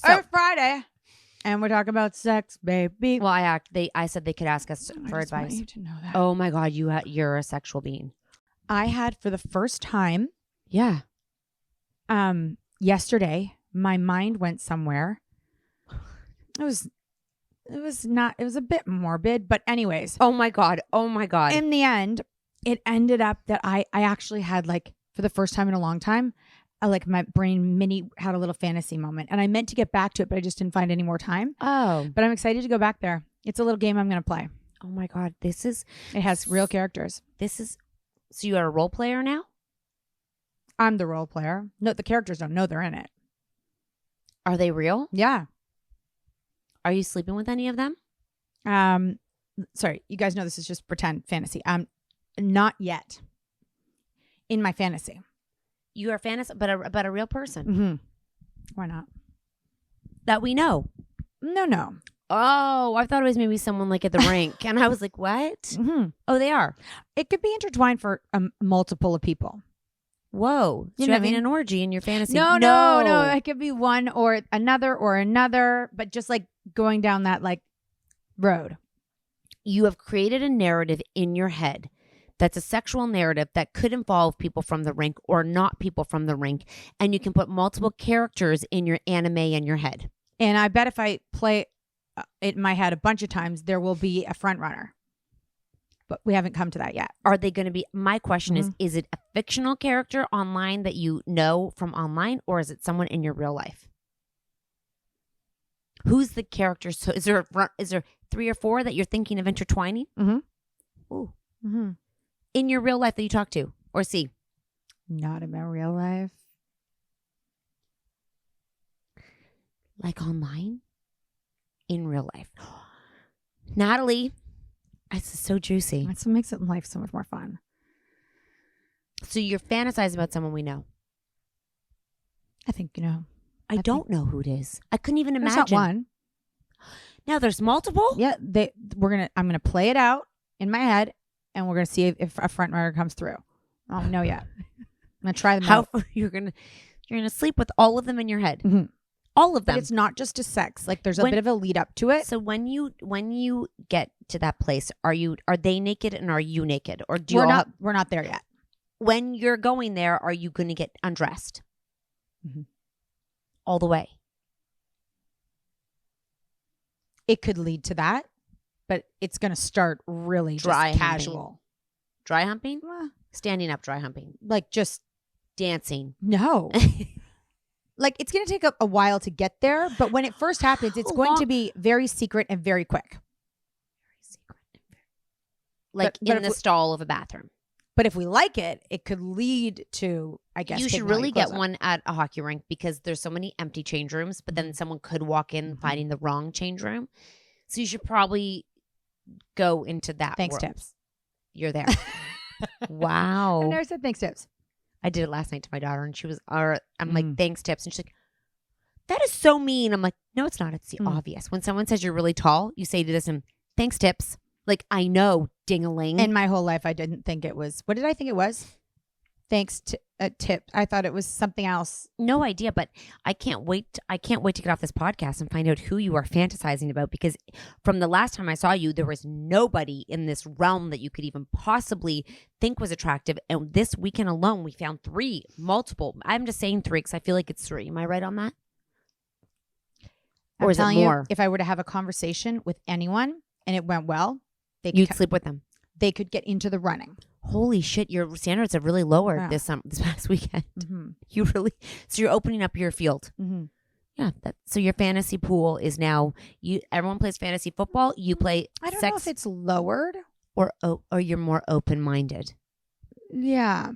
it's Friday, and we're talking about sex, baby. Well, I said they could ask us for advice. I want you to know that. Oh my God, you're a sexual being. I had for the first time, Yeah. yesterday, my mind went somewhere. It was a bit morbid, but anyways. Oh my God. In the end, it ended up that I actually had, like, for the first time in a long time, like my brain had a little fantasy moment, and I meant to get back to it, but I just didn't find any more time. Oh. But I'm excited to go back there. It's a little game I'm going to play. Oh my God. It has real characters. So you are a role player now? I'm the role player. No, the characters don't know they're in it. Are they real? Yeah. Are you sleeping with any of them? Sorry, you guys know this is just pretend fantasy. Not yet. In my fantasy. You are fantasy, but a real person. Mm-hmm. Why not? That we know. No. Oh, I thought it was maybe someone like at the rink, and I was like, "What?" Mm-hmm. Oh, they are. It could be intertwined for multiple of people. Whoa! So you're having an orgy in your fantasy? No. It could be one or another, but just like going down that like road. You have created a narrative in your head that's a sexual narrative that could involve people from the rink or not people from the rink, and you can put multiple characters in your anime in your head. And I bet if I play it in my head a bunch of times, there will be a front runner. But we haven't come to that yet. Are they going to be, my question is it a fictional character online that you know from online, or is it someone in your real life? Who's the character? So is there 3 or 4 that you're thinking of intertwining? Mm-hmm. Ooh. Mm-hmm. In your real life that you talk to or see? Not in my real life. Like online? In real life. Natalie, this is so juicy. That's what makes life so much more fun. So you're fantasizing about someone we know? I think, you know. I don't know who it is. I couldn't even imagine. There's not one. Now there's multiple? Yeah, I'm gonna play it out in my head, and we're gonna see if a front runner comes through. I don't know yet. I'm gonna try them out. You're gonna sleep with all of them in your head. Mm-hmm. All of them. But it's not just to sex. Like there's a bit of a lead up to it. So when you get to that place, are they naked and are you naked, or do we're not there yet. When you're going there, are you going to get undressed? Mm-hmm. All the way. It could lead to that, but it's going to start really dry just casual. Humping. Dry humping? Standing up dry humping. Like just dancing. No. Like it's going to take a while to get there, but when it first happens, it's going to be very secret and very quick. Very secret. Like but in the stall of a bathroom. But if we like it, it could lead to, I guess. You should really get one at a hockey rink because there's so many empty change rooms, but then someone could walk in finding the wrong change room. So you should probably go into that Thanks, world. Tips. You're there. Wow. I never said thanks, Tips. I did it last night to my daughter, and she was, I'm like, thanks, Tips. And she's like, that is so mean. I'm like, no, it's not. It's the obvious. When someone says you're really tall, you say to this, thanks, Tips. Like, I know, ding-a-ling. In my whole life, I didn't think it was. What did I think it was? Thanks to a tip. I thought it was something else. No idea, but I can't wait. I can't wait to get off this podcast and find out who you are fantasizing about, because from the last time I saw you, there was nobody in this realm that you could even possibly think was attractive. And this weekend alone, we found multiple. I'm just saying 3 because I feel like it's 3. Am I right on that? Or is it more? If I were to have a conversation with anyone and it went well, you'd sleep with them. They could get into the running. Holy shit, your standards have really lowered this past weekend. Mm-hmm. So you're opening up your field. Mm-hmm. Yeah. So your fantasy pool is now, everyone plays fantasy football. You play I don't know if it's lowered. Or you're more open-minded. Yeah.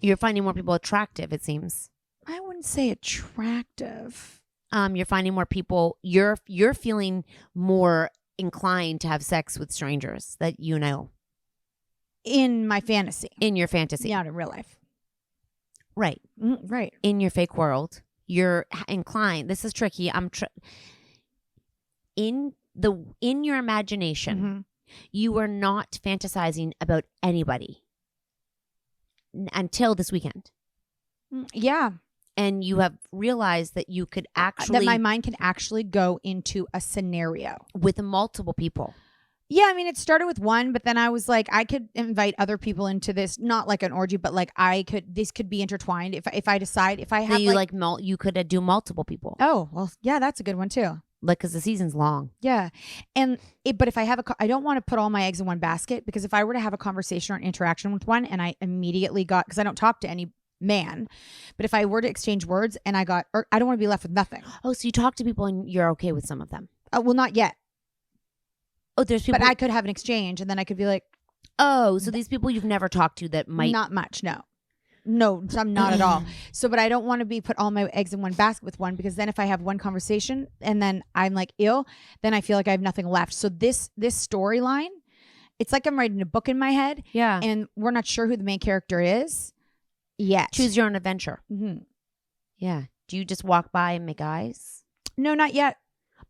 You're finding more people attractive, it seems. I wouldn't say attractive. You're finding more people, you're feeling more inclined to have sex with strangers that you know. In my fantasy. In your fantasy. Not in real life. Right. Right. In your fake world, you're inclined. This is tricky. In your imagination, you are not fantasizing about anybody until this weekend. Yeah. and you have realized that you could actually that my mind can actually go into a scenario with multiple people. Yeah, I mean, it started with one, but then I was like, I could invite other people into this, not like an orgy, but like this could be intertwined if I decide, if I have You could do multiple people. Oh, well, yeah, that's a good one too. Like, because the season's long. Yeah. But if I have I don't want to put all my eggs in one basket, because if I were to have a conversation or an interaction with one and I immediately because I don't talk to any man, but if I were to exchange words and I don't want to be left with nothing. Oh, so you talk to people and you're okay with some of them? Well, not yet. Oh, there's people. But I could have an exchange and then I could be like, oh, so these people you've never talked to that might. Not much, no. No, some not at all. So, but I don't want to put all my eggs in one basket with one, because then if I have one conversation and then I'm like ill, then I feel like I have nothing left. So this storyline, it's like I'm writing a book in my head. Yeah. And we're not sure who the main character is yet. Choose your own adventure. Mm-hmm. Yeah. Do you just walk by and make eyes? No, not yet.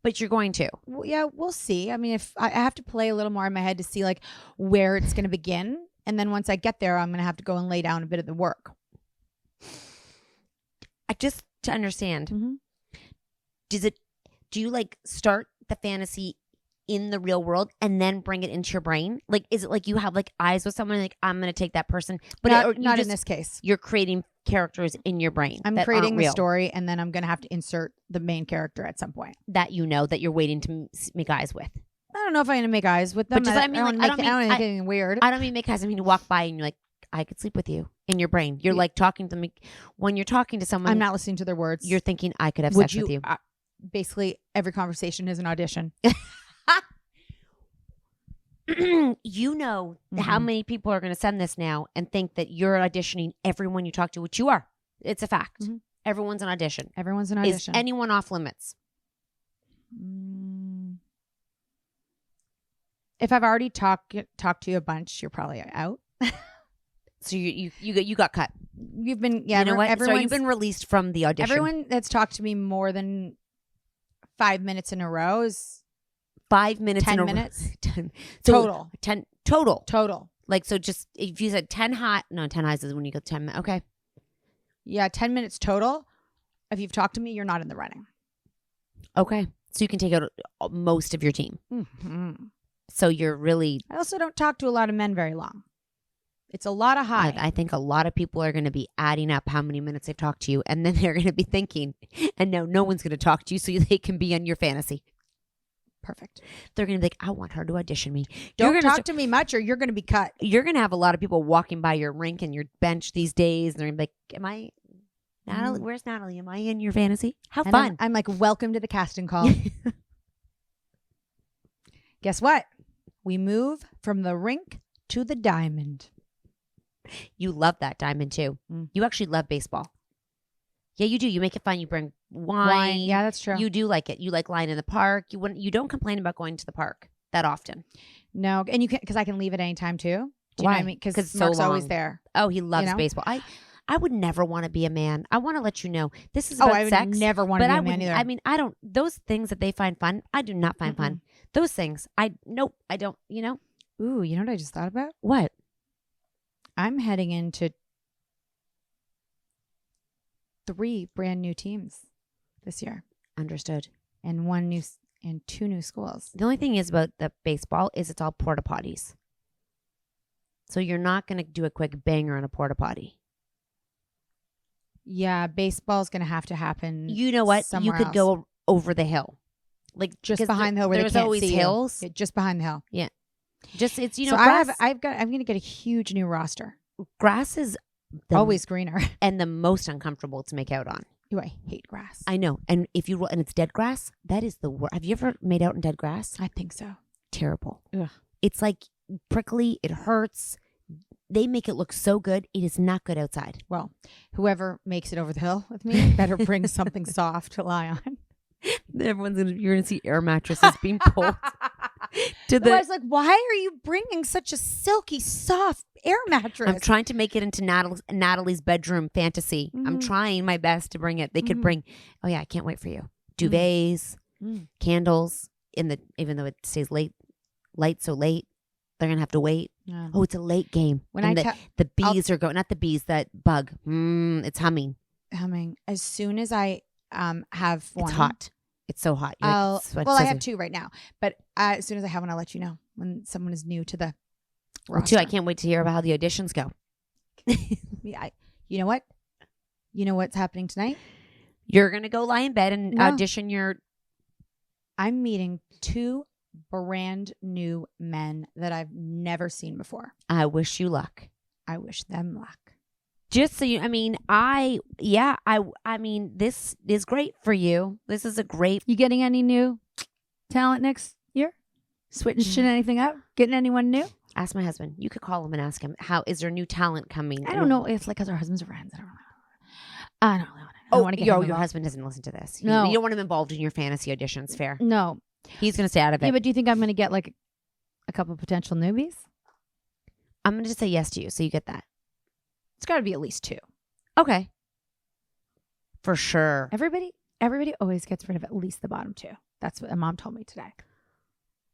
But you're going to. Well, yeah, we'll see. I mean, if I have to play a little more in my head to see like where it's going to begin. And then once I get there, I'm going to have to go and lay down a bit of the work. Just to understand, mm-hmm. Do you like start the fantasy in the real world and then bring it into your brain? Like, is it like you have like eyes with someone, like I'm going to take that person, but not in this case. You're creating characters in your brain. I'm creating the story, and then I'm going to have to insert the main character at some point that that you're waiting to make eyes with. I don't know if I'm going to make eyes with them. But I don't mean anything weird. I don't mean make eyes. I mean to walk by and you're like, I could sleep with you in your brain. You're like talking to me. When you're talking to someone, I'm not listening to their words. You're thinking I could have sex with you. Basically, every conversation is an audition. You know how many people are going to send this now and think that you're auditioning everyone you talk to, which you are. It's a fact. Mm-hmm. Everyone's an audition. Everyone's an audition. Is anyone off limits? If I've already talked to you a bunch, you're probably out. So you got cut. You've been you know what? So you've been released from the audition. Everyone that's talked to me more than 5 minutes in a row is 5 minutes. 10 minutes 10 total. 10 total. Total. Like, so just if you said 10 highs is when you go 10 minutes. Okay. Yeah, 10 minutes total. If you've talked to me, you're not in the running. Okay. So you can take out most of your team. Mm-hmm. So you're really... I also don't talk to a lot of men very long. It's a lot of high. I think a lot of people are going to be adding up how many minutes they've talked to you, and then they're going to be thinking, and no one's going to talk to you so they can be on your fantasy. Perfect. They're going to be like, I want her to audition me. Don't talk to me much or you're going to be cut. You're going to have a lot of people walking by your rink and your bench these days, and they're going to be like, am I... Natalie, where's Natalie? Am I in your fantasy? How fun. I'm like, welcome to the casting call. Guess what? We move from the rink to the diamond. You love that diamond too. You actually love baseball. Yeah, you do. You make it fun. You bring wine. Yeah, that's true. You do like it. You like lying in the park. You don't complain about going to the park that often. No, and you can, because I can leave at any time too. Do you Why? know what I mean? Because Mark's always there. Oh, he loves baseball. I would never want to be a man. I want to let you know this is about sex. I would never want to be a man either. I mean, I don't. Those things that they find fun, I do not find fun. Those things, I don't. You know. Ooh, you know what I just thought about? What? I'm heading into 3 brand new teams this year. Understood. And 2 new schools. The only thing is about the baseball is it's all porta potties. So you're not going to do a quick banger on a porta potty. Yeah, baseball's going to have to happen. You know what? You could go over the hill. Like just behind the hill where there's they can't always see hills. Yeah, just behind the hill. Yeah. Just it's so I'm going to get a huge new roster. Grass is always greener and the most uncomfortable to make out on. Ooh, I hate grass. I know. And if you and it's dead grass, that is the worst. Have you ever made out in dead grass? I think so. Terrible. Ugh. It's like prickly. It hurts. They make it look so good. It is not good outside. Well, whoever makes it over the hill with me better bring something soft to lie on. You're gonna see air mattresses being pulled. I was like, why are you bringing such a silky, soft air mattress? I'm trying to make it into Natalie's bedroom fantasy. I'm trying my best to bring it. They could bring. Oh yeah, I can't wait for you. Duvets, candles. Even though it stays light so late, they're gonna have to wait. Yeah. Oh, it's a late game. When the bees are going, not the bees, that bug. It's humming. humming. As soon as I have one. It's hot. It's so hot. Well, I have 2 right now, but as soon as I have one, I'll let you know when someone is new to the roster. I can't wait to hear about how the auditions go. Yeah, you know what? You know what's happening tonight? You're going to go lie in bed and audition your... I'm meeting 2 brand new men that I've never seen before. I wish you luck. I wish them luck. Just so you, I mean, this is great for you. This is a great... You getting any new talent next year? Switching anything up? Getting anyone new? Ask my husband. You could call him and ask him, how is there new talent coming? I don't know if like, cause our husbands are friends. I don't know. I don't want to get your husband doesn't listen to this. No. You don't want him involved in your fantasy auditions. Fair. No. He's going to stay out of it. Yeah, but do you think I'm going to get like a couple potential newbies? I'm going to just say yes to you, so you get that. It's got to be at least 2. Okay. For sure. Everybody always gets rid of at least the bottom 2. That's what Mom told me today.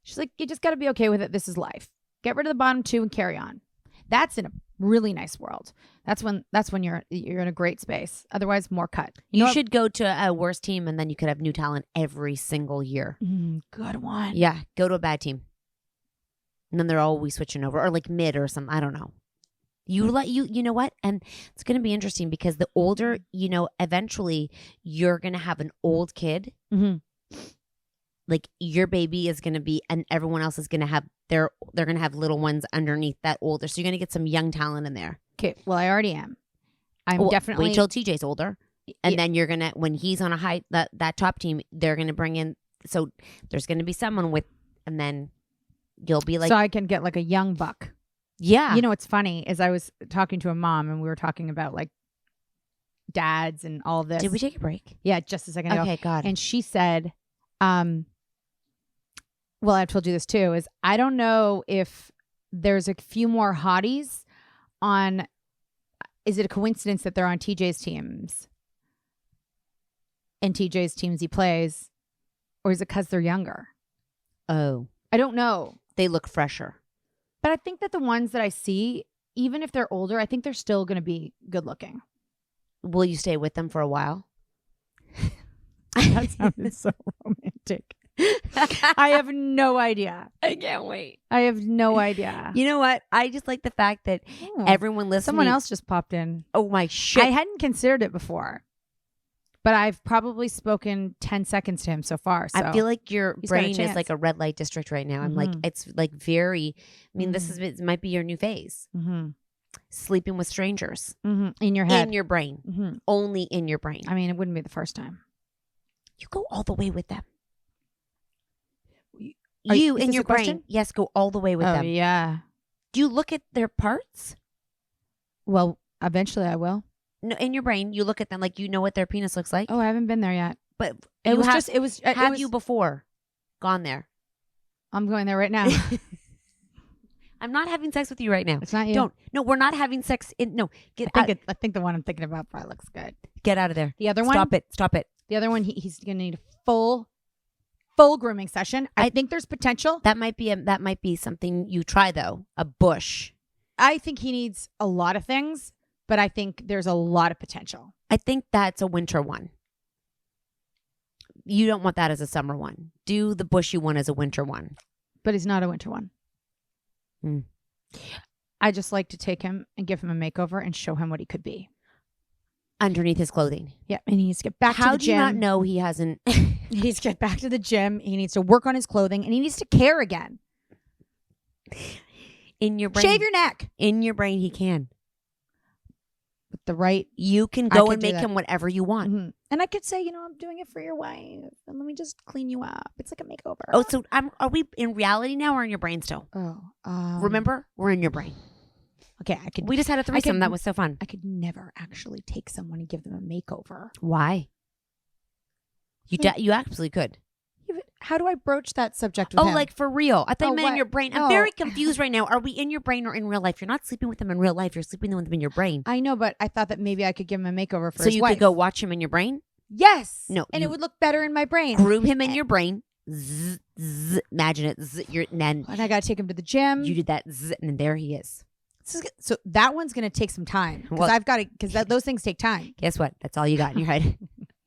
She's like, you just got to be okay with it. This is life. Get rid of the bottom 2 and carry on. That's in a really nice world. That's when you're in a great space. Otherwise, more cut. You should go to a worse team, and then you could have new talent every single year. Good one. Yeah, go to a bad team, and then they're always switching over, or like mid or something. I don't know. You know what? And it's going to be interesting because the older, eventually you're going to have an old kid. Mm-hmm. Like your baby is going to be, and everyone else is going to have they're going to have little ones underneath that older. So you're going to get some young talent in there. Okay. Well, I already am. I'm definitely. Wait till TJ's older. And then you're going to, when he's on a high, that top team, they're going to bring in, so there's going to be someone with, and then you'll be like. So I can get like a young buck. Yeah. You know what's funny is I was talking to a mom and we were talking about like dads and all this. Did we take a break? Yeah, just a second ago. Okay, God. And she said, well, I've told you this too, is I don't know if there's a few more hotties on, is it a coincidence that they're on TJ's teams and TJ's teams he plays, or is it because they're younger? Oh. I don't know. They look fresher. But I think that the ones that I see, even if they're older, I think they're still going to be good looking. Will you stay with them for a while? That sounded so romantic. I have no idea. I can't wait. I have no idea. You know what? I just like the fact that everyone listening. Someone else just popped in. Oh, my shit. I hadn't considered it before, but I've probably spoken 10 seconds to him so far. So I feel like your he's got a brain is chance. like a red light district right now. I'm like, it's like very, I mean, it might be your new phase. Mm-hmm. Sleeping with strangers. Mm-hmm. In your head. In your brain. Mm-hmm. Only in your brain. I mean, it wouldn't be the first time. You go all the way with them. Is You in this your a question? brain. Yes, go all the way with them. Oh, yeah. Do you look at their parts? Well, eventually I will. No, in your brain, you look at them like you know what their penis looks like. Oh, I haven't been there yet. But Have you before gone there? I'm going there right now. I'm not having sex with you right now. It's not you. Don't. No, we're not having sex. Get out. I think the one I'm thinking about probably looks good. Get out of there. The other one. Stop it. The other one, he's going to need a full grooming session. I think there's potential. That might be something you try though. A bush. I think he needs a lot of things, but I think there's a lot of potential. I think that's a winter one. You don't want that as a summer one. Do the bushy one as a winter one. But he's not a winter one. Hmm. I just like to take him and give him a makeover and show him what he could be. Underneath his clothing. Yeah, and he needs to get back to the gym. How do you not know he hasn't? He needs to get back to the gym. He needs to work on his clothing, and he needs to care again. In your brain. Shave your neck. In your brain, he can. With the right. You can go and make him whatever you want. Mm-hmm. And I could say, I'm doing it for your wife, and let me just clean you up. It's like a makeover. Oh, so are we in reality now or in your brain still? Oh, remember, we're in your brain. Okay, We just had a threesome. That was so fun. I could never actually take someone and give them a makeover. Why? You absolutely could. How do I broach that subject with him? Like for real? I thought you meant in your brain. I'm Oh. very confused right now. Are we in your brain or in real life? You're not sleeping with them in real life. You're sleeping with them in your brain. I know, but I thought that maybe I could give him a makeover for so his you wife. could go watch him in your brain. Yes. No, and it would look better in my brain. Groom him in your brain. Zzz, zzz, imagine it. Zzz, then And I got to take him to the gym. you did that, zzz, and then there he is. So that one's going to take some time because Well- I've got to, because those things take time. Guess what? That's all you got in your head.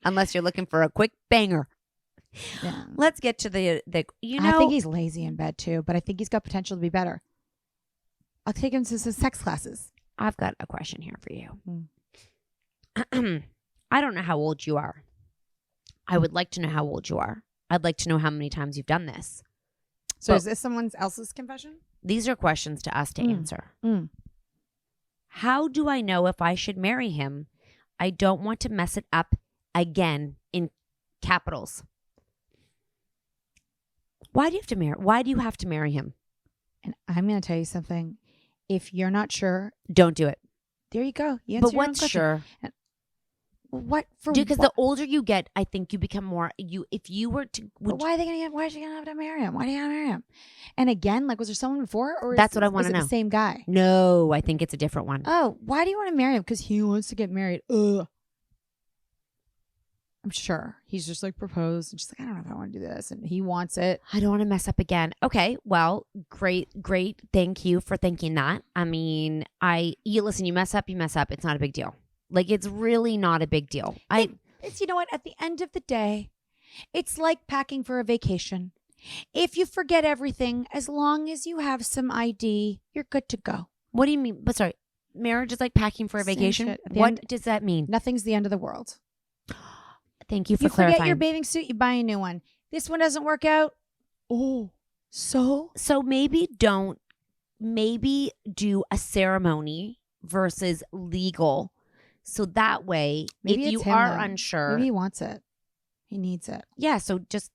Unless you're looking for a quick banger. Yeah. Let's get to the I think he's lazy in bed too, but I think he's got potential to be better. I'll take him to some sex classes. I've got a question here for you. Hmm. I don't know how old you are. I would like to know how old you are. I'd like to know how many times you've done this. So But- is this someone else's confession? These are questions to us to answer. Mm. How do I know if I should marry him? I don't want to mess it up again in capitals. Why do you have to marry him? And I'm going to tell you something. If you're not sure, Don't do it. there you go. You But answer your own what's question. sure? What for? Because what? the older you get, I think you become more. If you were to, But why are they gonna? Why is she gonna have to marry him? Why do you gotta marry him? And again, like, was there someone before, or That's what I wanna is it know. the same guy? no, I think it's a different one. Oh, why do you want to marry him? Because he wants to get married. Ugh. I'm sure he's just like proposed and she's like, I don't know if I want to do this, and he wants it. I don't want to mess up again. Okay, well, great. Thank you for thinking that. I mean, listen. You mess up. It's not a big deal. Like, it's really not a big deal. It's, you know what? At the end of the day, it's like packing for a vacation. If you forget everything, as long as you have some ID, you're good to go. What do you mean? But sorry, marriage is like packing for a Same vacation. shit. At the What end- does that mean? Nothing's the end of the world. Thank you for You forget clarifying. your bathing suit, you buy a new one. This one doesn't work out. Oh, so So maybe do a ceremony versus legal. So that way, Maybe if it's you him, are though. unsure, maybe he wants it. He needs it. yeah. So just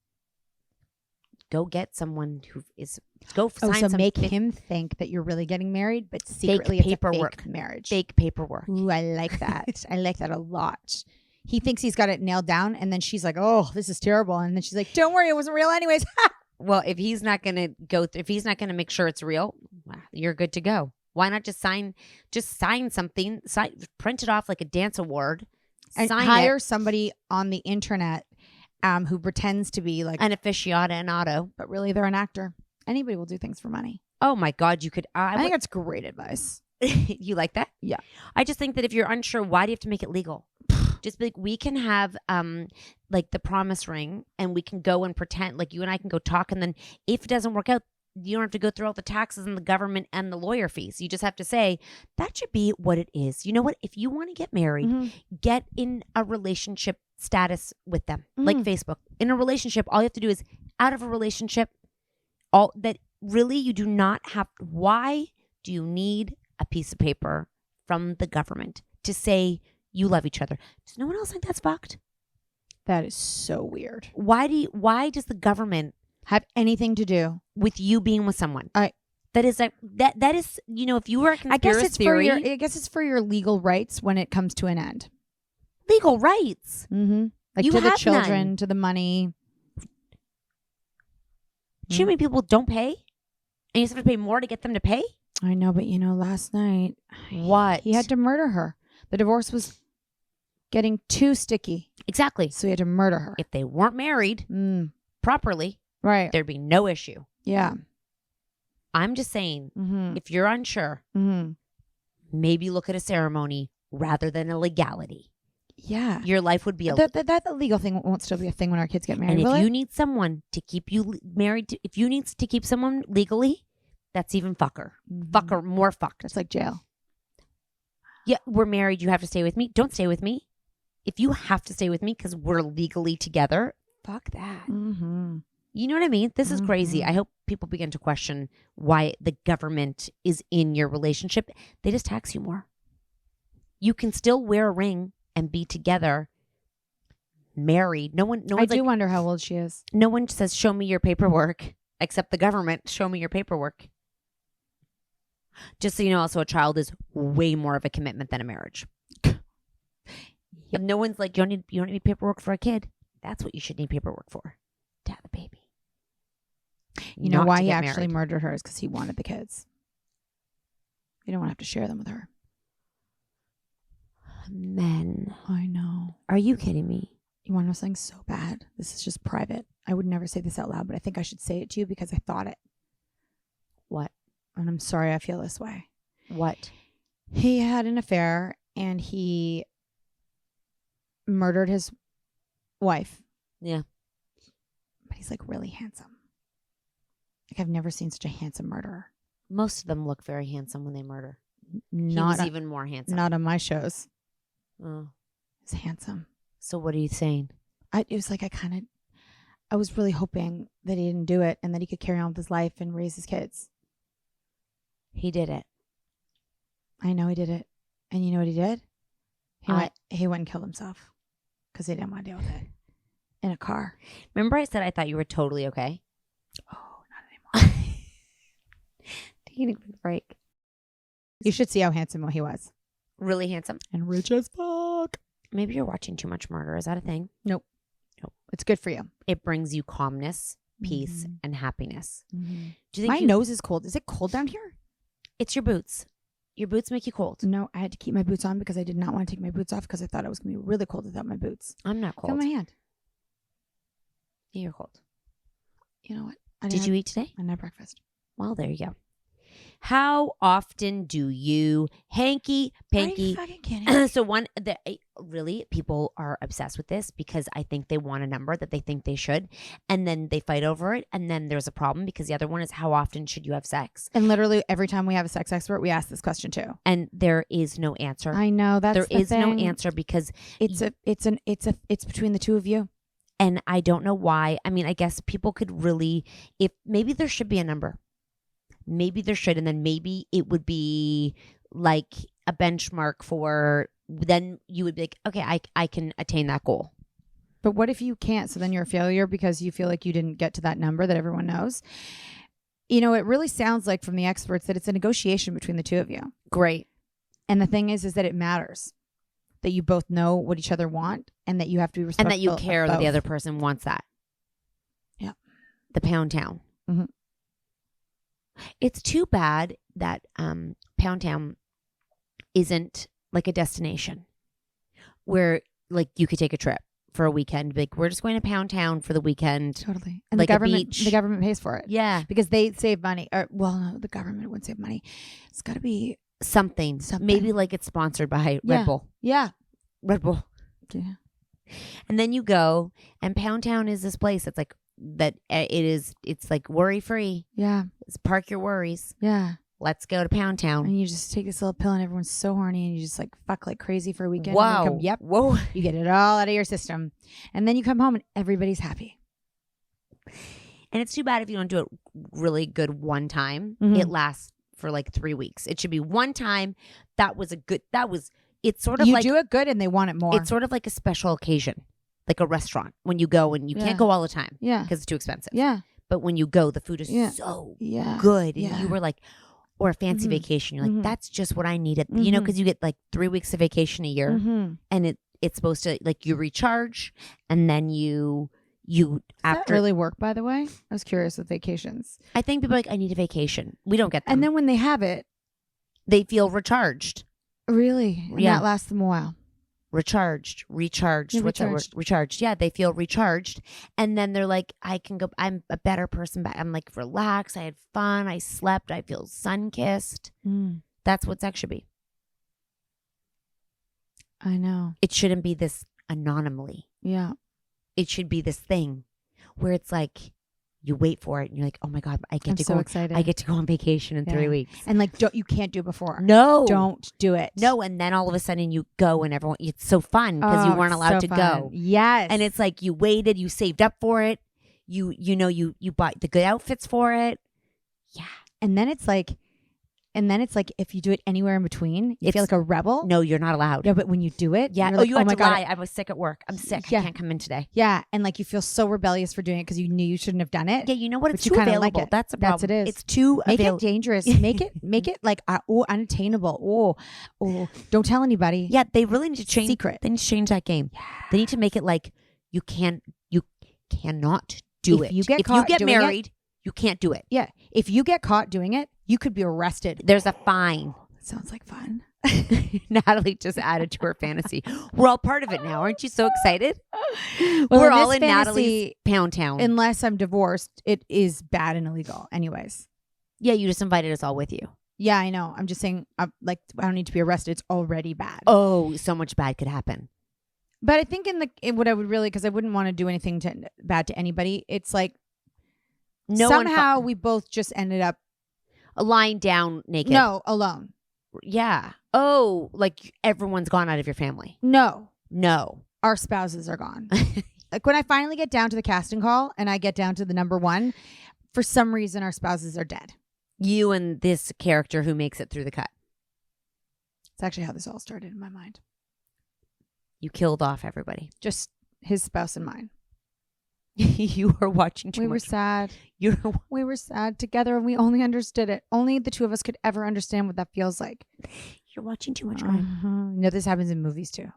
go get someone who is go Oh, sign so some make fake him think that you're really getting married, but secretly it's paperwork. a fake marriage. fake paperwork. Ooh, I like that. I like that a lot. He thinks he's got it nailed down, and then she's like, "Oh, this is terrible," and then she's like, "Don't worry, it wasn't real, anyways." Well, if he's not gonna if he's not gonna make sure it's real, well, you're good to go. Why not just sign something, print it off like a dance award, And sign hire it, somebody on the internet who pretends to be like, an aficionado. but really they're an actor. Anybody will do things for money. Oh my God, you could. I think that's great advice. You like that? Yeah. I just think that if you're unsure, why do you have to make it legal? Just be like, we can have like the promise ring, and we can go and pretend like you and I can go talk, and then if it doesn't work out, you don't have to go through all the taxes and the government and the lawyer fees. You just have to say that should be what it is. You know what? If you want to get married, Mhm. get in a relationship status with them, like Facebook. In a relationship, all you have to do is out of a relationship. All that really you do not have. Why do you need a piece of paper from the government to say you love each other? Does no one else think that's fucked? That is so weird. Why does the government Have anything to do? with you being with someone? That is you know, if you were a I guess conspiracy it's theory, for your. I guess it's for your legal rights when it comes to an end. legal rights. Mm-hmm. Like You to the have children, none. to the money. Do you know how many people don't pay? And you just have to pay more to get them to pay? I know, but last night What? he had to murder her. The divorce was getting too sticky, Exactly. so he had to murder her. If they weren't married properly, Right. there'd be no issue. Yeah. I'm just saying, Mm-hmm. if you're unsure, Mm-hmm. maybe look at a ceremony rather than a legality. Yeah. Your life would be a That legal thing won't still be a thing when our kids get married. and will if it? you need someone to keep you married, if you need to keep someone legally, that's even fucker. Mhm. Fucker, more fucked. It's like jail. Yeah, we're married. You have to stay with me. Don't stay with me. If you have to stay with me because we're legally together, fuck that. Mm-hmm. You know what I mean? This is crazy. Mhm. I hope people begin to question why the government is in your relationship. They just tax you more. You can still wear a ring and be together, married. No I one's do like, wonder how old she is. no one says, show me your paperwork, except the government. Show me your paperwork. Just so you know, also, a child is way more of a commitment than a marriage. Yep. No one's like, you don't need paperwork for a kid. That's what you should need paperwork for. To have a baby. You know Not why to he get actually married. murdered her is because he wanted the kids. You don't want to have to share them with her. Men. I know. Are you kidding me? You want to know something so bad? This is just private. I would never say this out loud, but I think I should say it to you because I thought it. What? And I'm sorry I feel this way. What? He had an affair and he murdered his wife. Yeah. But he's like really handsome. Like I've never seen such a handsome murderer. Most of them look very handsome when they murder. Not he was even more handsome. Not on my shows. Oh. He's handsome. So what are you saying? It was like I was really hoping that he didn't do it and that he could carry on with his life and raise his kids. He did it. I know he did it. And you know what he did? He went and killed himself because he didn't want to deal with it in a car. Remember I said I thought you were totally okay? Oh, not anymore. Taking a quick break. You should see how handsome he was. Really handsome. And rich as fuck. Maybe you're watching too much murder. Is that a thing? Nope. It's good for you. It brings you calmness, peace, and happiness. Mm-hmm. Do you think my nose is cold? Is it cold down here? It's your boots. Your boots make you cold. No, I had to keep my boots on because I did not want to take my boots off because I thought it was going to be really cold without my boots. I'm not cold. Feel my hand. Yeah, you're cold. You know what? Did you eat today? I didn't have breakfast. Well, there you go. How often do you hanky panky? Are you fucking kidding? So really, people are obsessed with this because I think they want a number that they think they should, and then they fight over it, and then there's a problem because the other one is how often should you have sex? And literally every time we have a sex expert, we ask this question too. And there is no answer. I know there is no answer because it's between the two of you. And I don't know why. I mean, I guess people could really, if maybe there should be a number. Maybe there should, and then maybe it would be like a benchmark for, then you would be like, okay, I can attain that goal. But what if you can't? So then you're a failure because you feel like you didn't get to that number that everyone knows. You know, it really sounds like from the experts that it's a negotiation between the two of you. Great. And the thing is that it matters that you both know what each other want and that you have to be respectful. And that you care that the other person wants that. Yeah. The Pound Town. Mm-hmm. It's too bad that Pound Town isn't like a destination where like you could take a trip for a weekend. Like we're just going to Pound Town for the weekend. Totally. And like the government pays for it. Yeah. Because they save money. Or, well, no, the government wouldn't save money. It's got to be something. Maybe like it's sponsored by Red Bull. Yeah. Red Bull. Yeah. And then you go, and Pound Town is this place that's like, it's like worry free. Yeah. Park your worries. Yeah. Let's go to Pound Town. And you just take this little pill and everyone's so horny and you just like fuck like crazy for a weekend. Wow. And yep. Whoa. You get it all out of your system. And then you come home and everybody's happy. And it's too bad if you don't do it really good one time. Mm-hmm. It lasts for like 3 weeks. It should be one time. It's sort of you like. You do it good and they want it more. It's sort of like a special occasion. Like a restaurant when you go and you can't go all the time. Yeah. Because it's too expensive. Yeah. But when you go, the food is so good. And yeah. you were like, or a fancy vacation. You're like, that's just what I needed. Mm-hmm. You know, because you get like 3 weeks of vacation a year. Mm-hmm. And it's supposed to, like, you recharge and then you Does after. that really work, by the way? I was curious with vacations. I think people are like, I need a vacation. We don't get them. And then when they have it. They feel recharged. Really? And that lasts them a while. Recharged. Yeah, What's that word? Recharged. Yeah, they feel recharged. And then they're like, I can go, I'm a better person back. I'm like relaxed. I had fun. I slept. I feel sun-kissed. That's what sex should be. I know. It shouldn't be this anomaly. Yeah. It should be this thing where it's like, you wait for it and you're like, oh my God, I get to go on vacation in 3 weeks. And like, you can't do it before. No. Don't do it. No. And then all of a sudden you go and it's so fun because you weren't allowed to go. Yes. And it's like you waited, you saved up for it. You bought the good outfits for it. Yeah. And then it's like if you do it anywhere in between, you feel like a rebel. No, you're not allowed. Yeah, but when you do it, yeah. You're like, you had to God, lie. I was sick at work. I'm sick. Yeah. I can't come in today. Yeah, and like you feel so rebellious for doing it because you knew you shouldn't have done it. Yeah, you know what? It's too too available. Like it. That's a problem. That's it is. It's too make it dangerous. make it like unattainable. Oh, don't tell anybody. Yeah, they really need to change. Secret. They need to change that game. Yeah. They need to make it like you cannot do it. If you get married, you can't do it. Yeah, if you get caught doing it, you could be arrested. There's a fine. Sounds like fun. Natalie just added to her fantasy. We're all part of it now. Aren't you so excited? Well, we're all in fantasy, Natalie's Pound Town. Unless I'm divorced, it is bad and illegal anyways. Yeah, you just invited us all with you. Yeah, I know. I'm just saying, like, I don't need to be arrested. It's already bad. Oh, so much bad could happen. But I think what I would really, because I wouldn't want to do anything bad to anybody. It's like somehow we both just ended up lying down naked. No, alone. Yeah. Oh, like everyone's gone out of your family. No, our spouses are gone. Like when I finally get down to the casting call and I get down to the number one, for some reason our spouses are dead. You and this character who makes it through the cut. It's actually how this all started in my mind. You killed off everybody. Just his spouse and mine. You were watching too much. We were sad. We were sad together and we only understood it. Only the two of us could ever understand what that feels like. You're watching too much crime. No, this happens in movies too.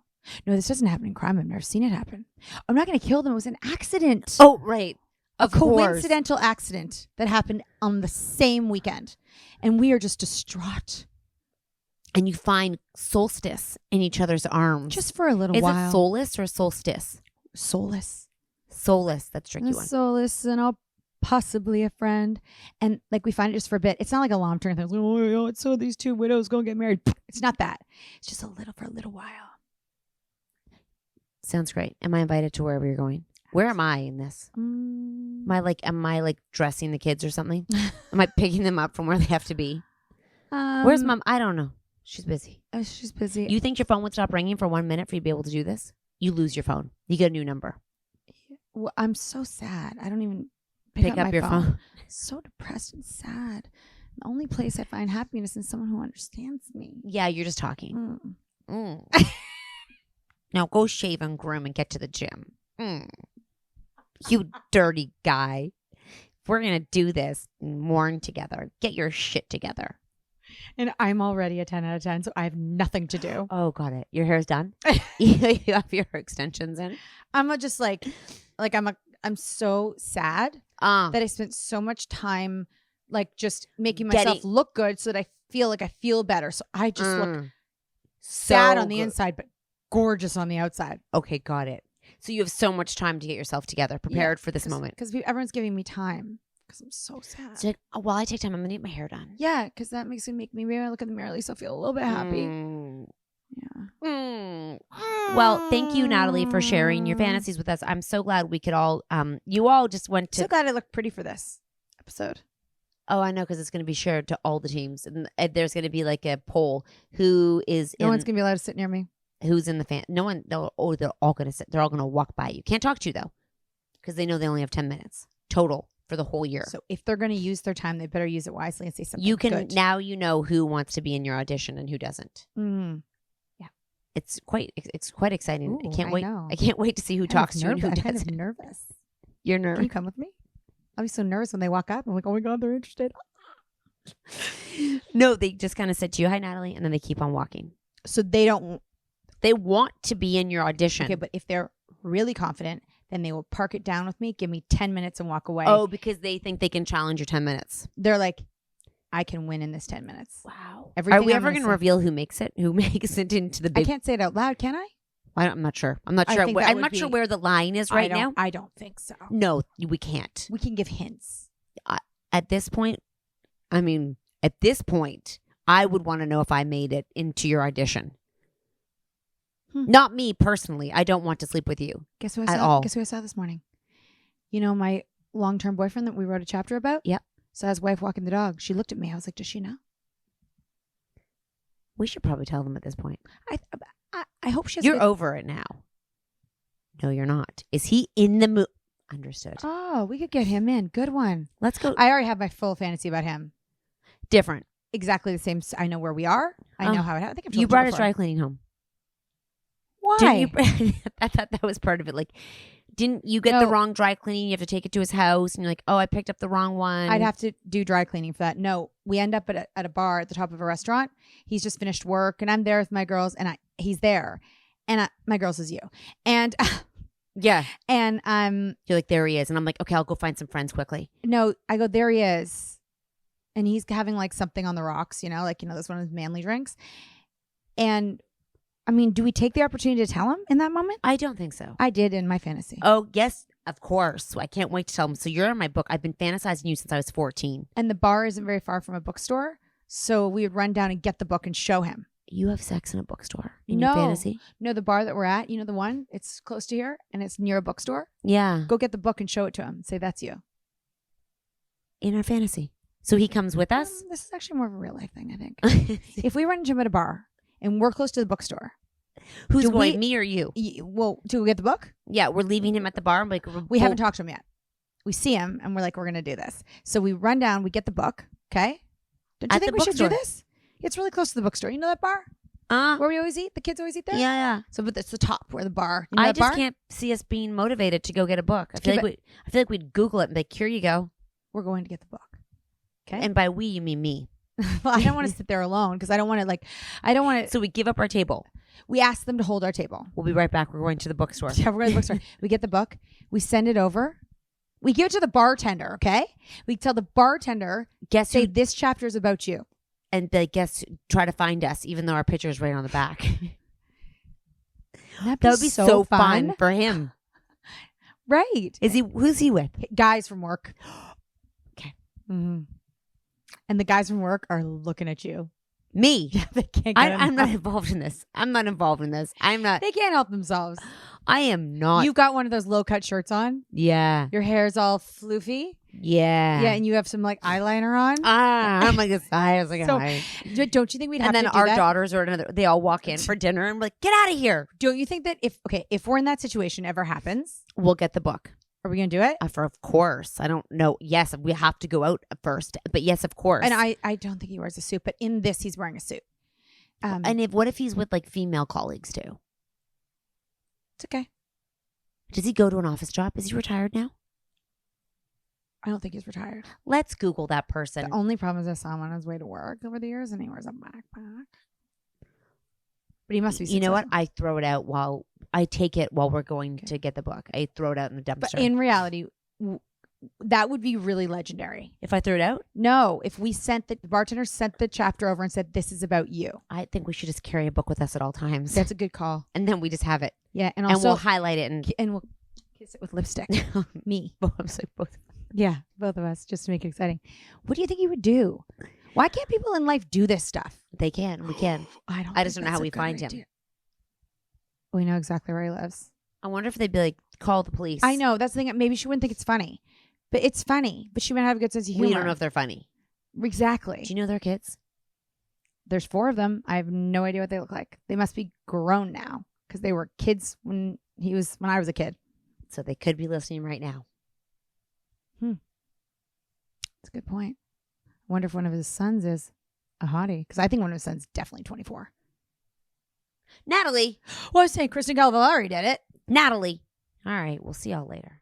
No, this doesn't happen in crime. I've never seen it happen. I'm not going to kill them. It was an accident. Oh, right. A coincidental accident that happened on the same weekend. And we are just distraught. And you find solstice in each other's arms. Just for a little while. Is it solace or solstice? Solace. Solace. That's a tricky one. Solace and possibly a friend. And like we find it just for a bit. It's not like a long-term thing. It's like, oh, it's so these two widows going to get married. It's not that. It's just for a little while. Sounds great. Am I invited to wherever you're going? Where am I in this? Am I like dressing the kids or something? Am I picking them up from where they have to be? Where's mom? I don't know. She's busy. She's busy. You think your phone would stop ringing for 1 minute for you to be able to do this? You lose your phone. You get a new number. Well, I'm so sad. I don't even pick up your phone. So depressed and sad. The only place I find happiness is someone who understands me. Yeah, you're just talking. Now go shave and groom and get to the gym. You dirty guy. If we're going to do this and mourn together, get your shit together. And I'm already a 10 out of 10, so I have nothing to do. Oh, got it. Your hair's done? You have your extensions in? I'm just I'm so sad that I spent so much time like just making myself look good so that I feel like I feel better. So I just look sad on the inside, but gorgeous on the outside. Okay, got it. So you have so much time to get yourself together, prepared for this moment. Because everyone's giving me time. Because I'm so sad. So while I take time, I'm going to get my hair done. Yeah, because that makes me maybe I look in the mirror at least I'll feel a little bit happy. Yeah. Well, thank you, Natalie, for sharing your fantasies with us. I'm so glad we could all, you all just went to. So glad I looked pretty for this episode. Oh, I know, because it's going to be shared to all the teams. And there's going to be like a poll. Who is No one's going to be allowed to sit near me. Who's in the fan? No one. They're all going to sit. They're all going to walk by you. Can't talk to you, though, because they know they only have 10 minutes total for the whole year. So if they're going to use their time, they better use it wisely and say something You can good. Now you know who wants to be in your audition and who doesn't. Yeah, it's quite exciting. Ooh, I can't wait. know. I can't wait to see who talks to you and who I'm doesn't. kind of nervous. You're nervous. Can you come with me? I'll be so nervous when they walk up. I'm like, oh my god, they're interested. No, they just kind of said to you, "Hi, Natalie," and then they keep on walking. So they don't. They want to be in your audition. Okay, but if they're really confident, then they will park it down with me, give me 10 minutes and walk away. Oh, because they think they can challenge your 10 minutes. They're like, I can win in this 10 minutes. Wow. Everything Are we ever going to reveal who makes it? Who makes it into the big... I can't say it out loud, can I? I'm not sure. I'm not sure. I'm not sure where the line is right now. I don't think so. No, we can't. We can give hints. At this point, I would want to know if I made it into your audition. Not me personally. I don't want to sleep with you. Guess who I saw this morning? You know my long-term boyfriend that we wrote a chapter about? Yep. Saw his wife walking the dog. She looked at me. I was like, does she know? We should probably tell them at this point. I hope she has You're over it now. No, you're not. Is he in the mood? Understood. Oh, we could get him in. Good one. Let's go. I already have my full fantasy about him. Different. Exactly the same. I know where we are. I know how it happened. I think I've told you brought his before. dry cleaning home. Why? I thought that was part of it. Like, didn't you get the wrong dry cleaning? You have to take it to his house, and you're like, oh, I picked up the wrong one. I'd have to do dry cleaning for that. No, we end up at a bar at the top of a restaurant. He's just finished work, and I'm there with my girls, and he's there, and my girls is you, and yeah, and you're like, there he is, and I'm like, okay, I'll go find some friends quickly. No, I go, there he is, and he's having like something on the rocks, that's one of his manly drinks, and. I mean, do we take the opportunity to tell him in that moment? I don't think so. I did in my fantasy. Oh, yes, of course. I can't wait to tell him. So you're in my book. I've been fantasizing you since I was 14. And the bar isn't very far from a bookstore. So we would run down and get the book and show him. You have sex in a bookstore in your fantasy? No, the bar that we're at, the one, it's close to here and it's near a bookstore. Yeah. Go get the book and show it to him. Say, that's you. In our fantasy. So he comes with us? This is actually more of a real life thing, I think. If we run into him at a bar and we're close to the bookstore. Who's going, me or you? Well, do we get the book? Yeah, we're leaving him at the bar. We haven't talked to him yet. We see him and we're like, we're going to do this. So we run down, we get the book. Okay. Don't you think we should do this? It's really close to the bookstore. You know that bar? Where we always eat? The kids always eat there? Yeah. So but it's the top where the bar. You know I just can't see us being motivated to go get a book. I feel like we'd Google it and be like, here you go. We're going to get the book. Okay. And by we, you mean me. Well, I don't want to sit there alone because I don't want to So we give up our table. We ask them to hold our table. We'll be right back. We're going to the bookstore. Yeah, we're going to the bookstore. We get the book. We send it over. We give it to the bartender, okay? We tell the bartender, this chapter is about you. And they try to find us, even though our picture is right on the back. That would be so fun for him. Right. Who's he with? Guys from work. Okay. Mm-hmm. And the guys from work are looking at you. Me. Yeah, they can't I'm not involved in this. I'm not. They can't help themselves. I am not. You've got one of those low cut shirts on. Yeah. Your hair's all floofy. Yeah. Yeah, and you have some eyeliner on. I'm like this. I was like, so, don't you think we'd have to do that? And then our daughters they all walk in for dinner and we're like, get out of here. Don't you think that if we're in that situation ever happens, we'll get the book? Are we going to do it? Of course. I don't know. Yes, we have to go out first. But yes, of course. And I don't think he wears a suit, but in this, he's wearing a suit. And what if he's with female colleagues too? It's okay. Does he go to an office job? Is he retired now? I don't think he's retired. Let's Google that person. The only problem is I saw him on his way to work over the years and he wears a backpack. But he must be. You know what? I throw it out I take it while we're going to get the book. I throw it out in the dumpster. But in reality, that would be really legendary. If I threw it out? No. If we the bartender sent the chapter over and said, this is about you. I think we should just carry a book with us at all times. That's a good call. And then we just have it. Yeah. And also, we'll highlight it and we'll kiss it with lipstick. Me. Both. Yeah. Both of us, just to make it exciting. What do you think he would do? Why can't people in life do this stuff? They can. We can. I just don't know how we find him. We know exactly where he lives. I wonder if they'd be like, call the police. I know. That's the thing. Maybe she wouldn't think it's funny. But it's funny. But she might have a good sense of humor. We don't know if they're funny. Exactly. Do you know their kids? There's 4 of them. I have no idea what they look like. They must be grown now because they were kids when I was a kid. So they could be listening right now. That's a good point. I wonder if one of his sons is a hottie. Because I think one of his sons is definitely 24. Natalie. Well, I was saying Kristen Galvallari did it. Natalie. All right. We'll see y'all later.